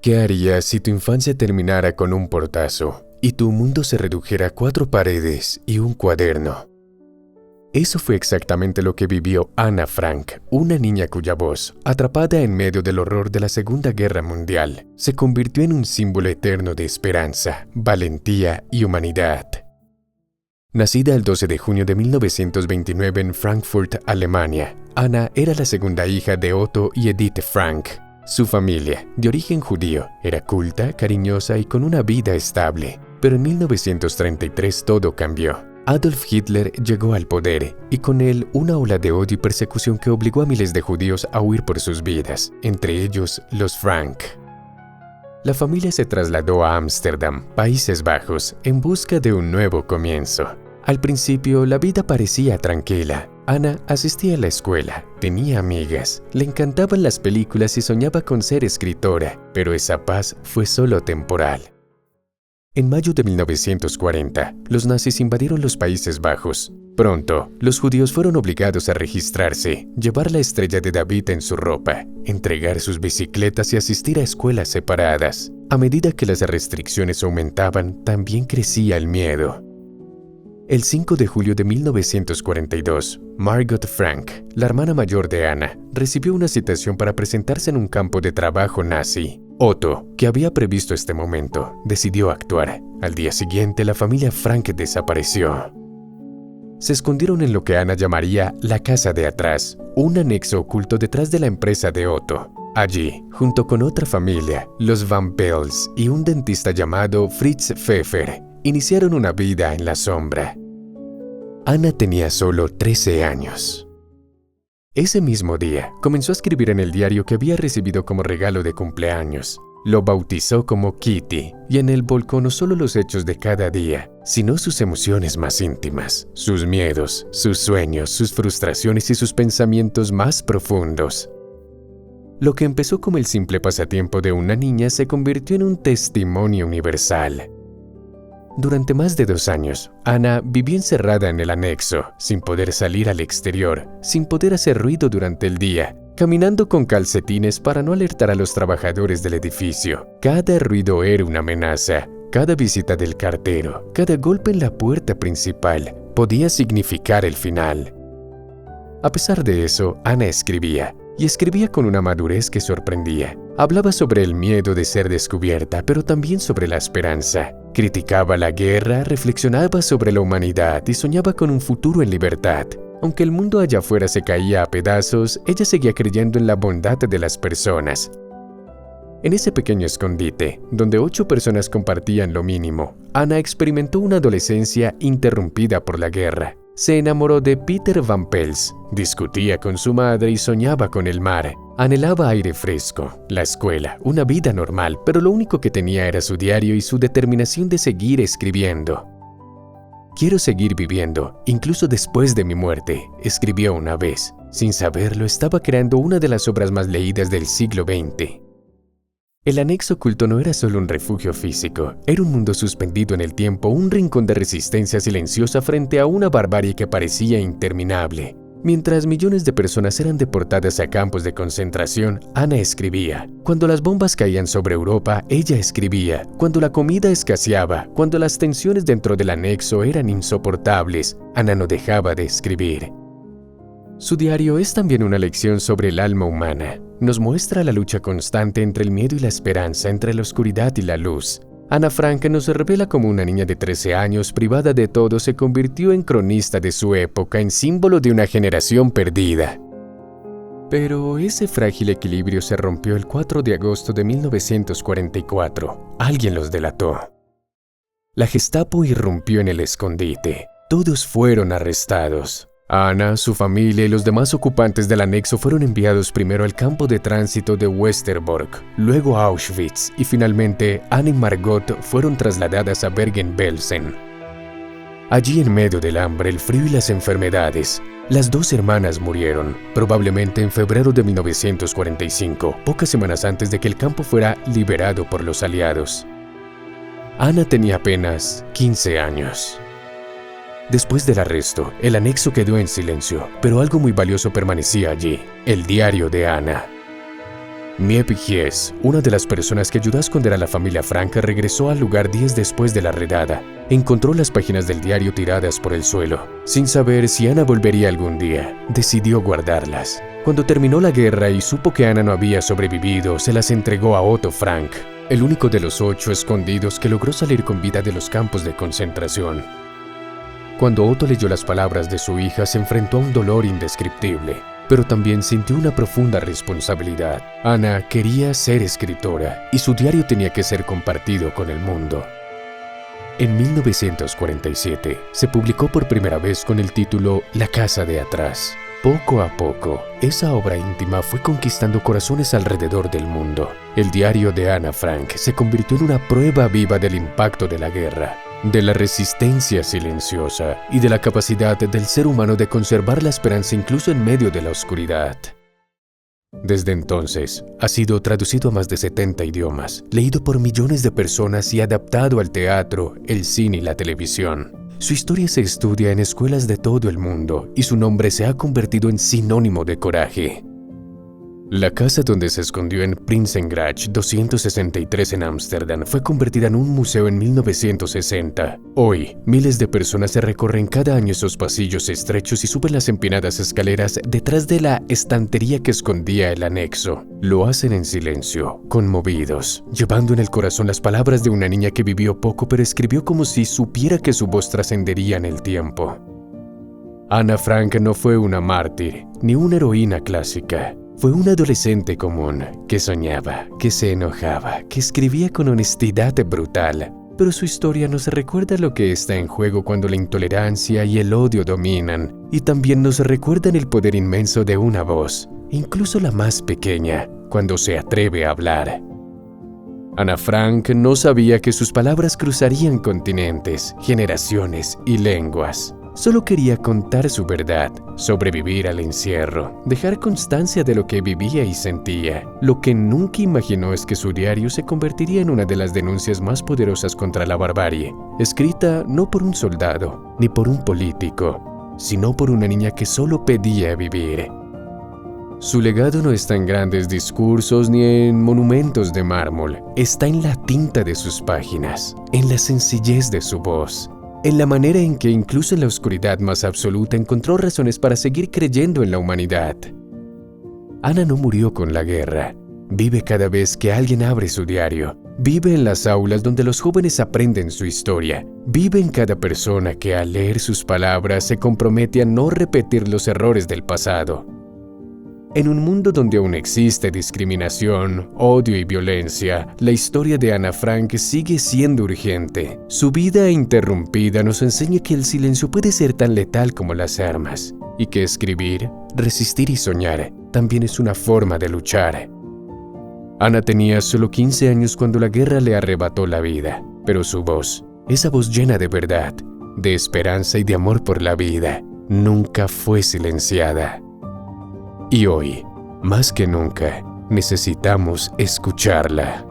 ¿Qué harías si tu infancia terminara con un portazo y tu mundo se redujera a 4 paredes y un cuaderno? Eso fue exactamente lo que vivió Ana Frank, una niña cuya voz, atrapada en medio del horror de la Segunda Guerra Mundial, se convirtió en un símbolo eterno de esperanza, valentía y humanidad. Nacida el 12 de junio de 1929 en Frankfurt, Alemania, Ana era la segunda hija de Otto y Edith Frank. Su familia, de origen judío, era culta, cariñosa y con una vida estable. Pero en 1933 todo cambió. Adolf Hitler llegó al poder y con él una ola de odio y persecución que obligó a miles de judíos a huir por sus vidas, entre ellos los Frank. La familia se trasladó a Ámsterdam, Países Bajos, en busca de un nuevo comienzo. Al principio la vida parecía tranquila. Ana asistía a la escuela, tenía amigas, le encantaban las películas y soñaba con ser escritora, pero esa paz fue solo temporal. En mayo de 1940, los nazis invadieron los Países Bajos. Pronto, los judíos fueron obligados a registrarse, llevar la estrella de David en su ropa, entregar sus bicicletas y asistir a escuelas separadas. A medida que las restricciones aumentaban, también crecía el miedo. El 5 de julio de 1942, Margot Frank, la hermana mayor de Ana, recibió una citación para presentarse en un campo de trabajo nazi. Otto, que había previsto este momento, decidió actuar. Al día siguiente, la familia Frank desapareció. Se escondieron en lo que Ana llamaría la casa de atrás, un anexo oculto detrás de la empresa de Otto. Allí, junto con otra familia, los Van Pels y un dentista llamado Fritz Pfeffer, iniciaron una vida en la sombra. Ana tenía solo 13 años. Ese mismo día, comenzó a escribir en el diario que había recibido como regalo de cumpleaños. Lo bautizó como Kitty, y en él volcó no solo los hechos de cada día, sino sus emociones más íntimas, sus miedos, sus sueños, sus frustraciones y sus pensamientos más profundos. Lo que empezó como el simple pasatiempo de una niña se convirtió en un testimonio universal. Durante más de 2 años, Ana vivió encerrada en el anexo, sin poder salir al exterior, sin poder hacer ruido durante el día, caminando con calcetines para no alertar a los trabajadores del edificio. Cada ruido era una amenaza, cada visita del cartero, cada golpe en la puerta principal podía significar el final. A pesar de eso, Ana escribía, y escribía con una madurez que sorprendía. Hablaba sobre el miedo de ser descubierta, pero también sobre la esperanza. Criticaba la guerra, reflexionaba sobre la humanidad y soñaba con un futuro en libertad. Aunque el mundo allá afuera se caía a pedazos, ella seguía creyendo en la bondad de las personas. En ese pequeño escondite, donde 8 personas compartían lo mínimo, Ana experimentó una adolescencia interrumpida por la guerra. Se enamoró de Peter Van Pels, discutía con su madre y soñaba con el mar. Anhelaba aire fresco, la escuela, una vida normal, pero lo único que tenía era su diario y su determinación de seguir escribiendo. «Quiero seguir viviendo, incluso después de mi muerte», escribió una vez. Sin saberlo, estaba creando una de las obras más leídas del siglo XX. El anexo oculto no era solo un refugio físico, era un mundo suspendido en el tiempo, un rincón de resistencia silenciosa frente a una barbarie que parecía interminable. Mientras millones de personas eran deportadas a campos de concentración, Ana escribía. Cuando las bombas caían sobre Europa, ella escribía. Cuando la comida escaseaba, cuando las tensiones dentro del anexo eran insoportables, Ana no dejaba de escribir. Su diario es también una lección sobre el alma humana. Nos muestra la lucha constante entre el miedo y la esperanza, entre la oscuridad y la luz. Ana Frank nos revela cómo una niña de 13 años, privada de todo, se convirtió en cronista de su época, en símbolo de una generación perdida. Pero ese frágil equilibrio se rompió el 4 de agosto de 1944. Alguien los delató. La Gestapo irrumpió en el escondite. Todos fueron arrestados. Ana, su familia y los demás ocupantes del anexo fueron enviados primero al campo de tránsito de Westerbork, luego a Auschwitz y finalmente Ana y Margot fueron trasladadas a Bergen-Belsen. Allí, en medio del hambre, el frío y las enfermedades, las 2 hermanas murieron, probablemente en febrero de 1945, pocas semanas antes de que el campo fuera liberado por los aliados. Ana tenía apenas 15 años. Después del arresto, el anexo quedó en silencio, pero algo muy valioso permanecía allí, el diario de Ana. Miep Gies, una de las personas que ayudó a esconder a la familia Frank, regresó al lugar días después de la redada. Encontró las páginas del diario tiradas por el suelo. Sin saber si Ana volvería algún día, decidió guardarlas. Cuando terminó la guerra y supo que Ana no había sobrevivido, se las entregó a Otto Frank, el único de los 8 escondidos que logró salir con vida de los campos de concentración. Cuando Otto leyó las palabras de su hija, se enfrentó a un dolor indescriptible, pero también sintió una profunda responsabilidad. Ana quería ser escritora y su diario tenía que ser compartido con el mundo. En 1947 se publicó por primera vez con el título La casa de atrás. Poco a poco, esa obra íntima fue conquistando corazones alrededor del mundo. El diario de Ana Frank se convirtió en una prueba viva del impacto de la guerra, de la resistencia silenciosa y de la capacidad del ser humano de conservar la esperanza incluso en medio de la oscuridad. Desde entonces, ha sido traducido a más de 70 idiomas, leído por millones de personas y adaptado al teatro, el cine y la televisión. Su historia se estudia en escuelas de todo el mundo y su nombre se ha convertido en sinónimo de coraje. La casa donde se escondió en Prinsengracht 263 en Ámsterdam fue convertida en un museo en 1960. Hoy, miles de personas se recorren cada año esos pasillos estrechos y suben las empinadas escaleras detrás de la estantería que escondía el anexo. Lo hacen en silencio, conmovidos, llevando en el corazón las palabras de una niña que vivió poco pero escribió como si supiera que su voz trascendería en el tiempo. Ana Frank no fue una mártir, ni una heroína clásica. Fue una adolescente común, que soñaba, que se enojaba, que escribía con honestidad brutal. Pero su historia nos recuerda lo que está en juego cuando la intolerancia y el odio dominan, y también nos recuerdan el poder inmenso de una voz, incluso la más pequeña, cuando se atreve a hablar. Ana Frank no sabía que sus palabras cruzarían continentes, generaciones y lenguas. Solo quería contar su verdad, sobrevivir al encierro, dejar constancia de lo que vivía y sentía. Lo que nunca imaginó es que su diario se convertiría en una de las denuncias más poderosas contra la barbarie, escrita no por un soldado, ni por un político, sino por una niña que solo pedía vivir. Su legado no está en grandes discursos ni en monumentos de mármol, está en la tinta de sus páginas, en la sencillez de su voz, en la manera en que incluso en la oscuridad más absoluta encontró razones para seguir creyendo en la humanidad. Ana no murió con la guerra. Vive cada vez que alguien abre su diario. Vive en las aulas donde los jóvenes aprenden su historia. Vive en cada persona que al leer sus palabras se compromete a no repetir los errores del pasado. En un mundo donde aún existe discriminación, odio y violencia, la historia de Ana Frank sigue siendo urgente. Su vida interrumpida nos enseña que el silencio puede ser tan letal como las armas, y que escribir, resistir y soñar también es una forma de luchar. Ana tenía solo 15 años cuando la guerra le arrebató la vida, pero su voz, esa voz llena de verdad, de esperanza y de amor por la vida, nunca fue silenciada. Y hoy, más que nunca, necesitamos escucharla.